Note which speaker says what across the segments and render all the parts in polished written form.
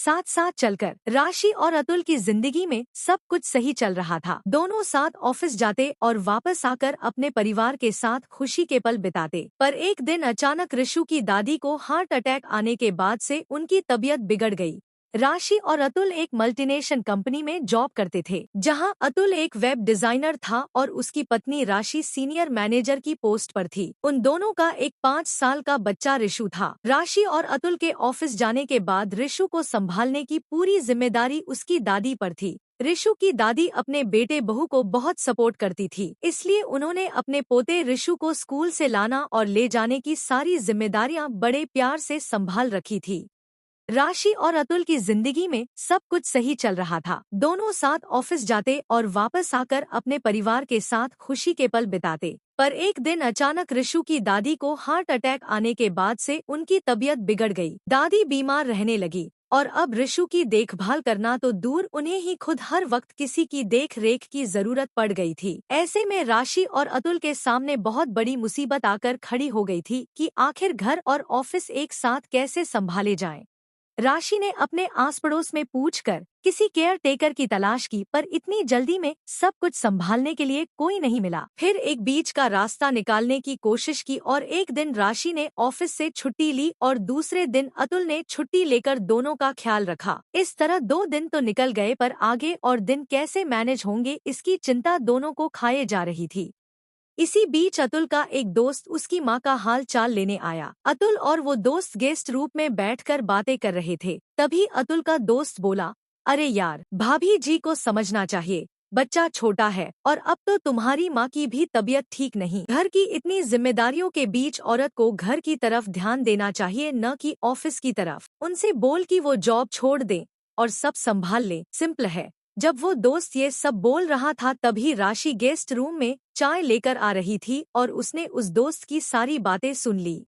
Speaker 1: साथ साथ चलकर राशि और अतुल की जिंदगी में सब कुछ सही चल रहा था। दोनों साथ ऑफिस जाते और वापस आकर अपने परिवार के साथ खुशी के पल बिताते। पर एक दिन अचानक ऋषु की दादी को हार्ट अटैक आने के बाद से उनकी तबीयत बिगड़ गई। राशि और अतुल एक मल्टीनेशनल कंपनी में जॉब करते थे, जहां अतुल एक वेब डिजाइनर था और उसकी पत्नी राशि सीनियर मैनेजर की पोस्ट पर थी। उन दोनों का एक 5 साल का बच्चा ऋषु था। राशि और अतुल के ऑफिस जाने के बाद ऋषु को संभालने की पूरी जिम्मेदारी उसकी दादी पर थी। ऋषु की दादी अपने बेटे बहू को बहुत सपोर्ट करती थी, इसलिए उन्होंने अपने पोते ऋषु को स्कूल से लाना और ले जाने की सारी जिम्मेदारियां बड़े प्यार से संभाल रखी थी। राशि और अतुल की जिंदगी में सब कुछ सही चल रहा था। दोनों साथ ऑफिस जाते और वापस आकर अपने परिवार के साथ खुशी के पल बिताते। पर एक दिन अचानक ऋषु की दादी को हार्ट अटैक आने के बाद से उनकी तबीयत बिगड़ गई। दादी बीमार रहने लगी और अब ऋषु की देखभाल करना तो दूर, उन्हें ही खुद हर वक्त किसी की देख रेख की जरूरत पड़ गई थी। ऐसे में राशि और अतुल के सामने बहुत बड़ी मुसीबत आकर खड़ी हो गई थी कि आखिर घर और ऑफिस एक साथ कैसे संभाले जाएं। राशि ने अपने आस पड़ोस में पूछकर किसी केयर टेकर की तलाश की, पर इतनी जल्दी में सब कुछ संभालने के लिए कोई नहीं मिला। फिर एक बीच का रास्ता निकालने की कोशिश की और एक दिन राशि ने ऑफिस से छुट्टी ली और दूसरे दिन अतुल ने छुट्टी लेकर दोनों का ख्याल रखा। इस तरह 2 दिन तो निकल गए, पर आगे और दिन कैसे मैनेज होंगे इसकी चिंता दोनों को खाए जा रही थी। इसी बीच अतुल का एक दोस्त उसकी माँ का हाल चाल लेने आया। अतुल और वो दोस्त गेस्ट रूम में बैठकर बातें कर रहे थे। तभी अतुल का दोस्त बोला, अरे यार, भाभी जी को समझना चाहिए, बच्चा छोटा है और अब तो तुम्हारी माँ की भी तबीयत ठीक नहीं। घर की इतनी जिम्मेदारियों के बीच औरत को घर की तरफ ध्यान देना चाहिए, न कि ऑफिस की तरफ। उनसे बोल कि वो जॉब छोड़ दें और सब संभाल लें, सिंपल है। जब वो दोस्त ये सब बोल रहा था तभी राशि गेस्ट रूम में चाय लेकर आ रही थी और उसने उस दोस्त की सारी बातें सुन ली।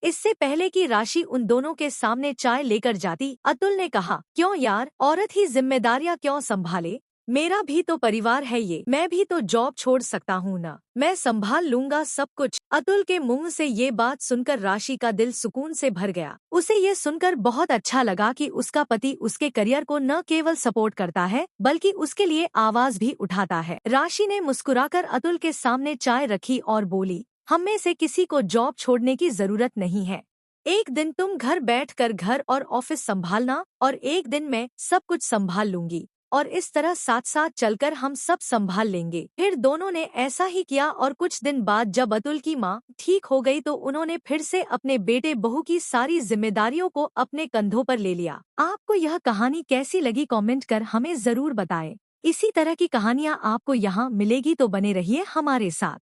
Speaker 1: इससे पहले कि राशि उन दोनों के सामने चाय लेकर जाती, अतुल ने कहा, क्यों यार, औरत ही जिम्मेदारियां क्यों संभाले? मेरा भी तो परिवार है ये, मैं भी तो जॉब छोड़ सकता हूँ ना, मैं संभाल लूंगा सब कुछ। अतुल के मुंह से ये बात सुनकर राशि का दिल सुकून से भर गया। उसे ये सुनकर बहुत अच्छा लगा कि उसका पति उसके करियर को न केवल सपोर्ट करता है बल्कि उसके लिए आवाज भी उठाता है। राशि ने मुस्कुराकर अतुल के सामने चाय रखी और बोली, हम में से किसी को जॉब छोड़ने की जरूरत नहीं है। एक दिन तुम घर बैठकर घर और ऑफिस संभालना और एक दिन मैं सब कुछ संभाल लूंगी और इस तरह साथ साथ चलकर हम सब संभाल लेंगे। फिर दोनों ने ऐसा ही किया और कुछ दिन बाद जब अतुल की माँ ठीक हो गई तो उन्होंने फिर से अपने बेटे बहू की सारी जिम्मेदारियों को अपने कंधों पर ले लिया। आपको यह कहानी कैसी लगी कमेंट कर हमें जरूर बताएं। इसी तरह की कहानियाँ आपको यहाँ मिलेगी, तो बने रहिए हमारे साथ।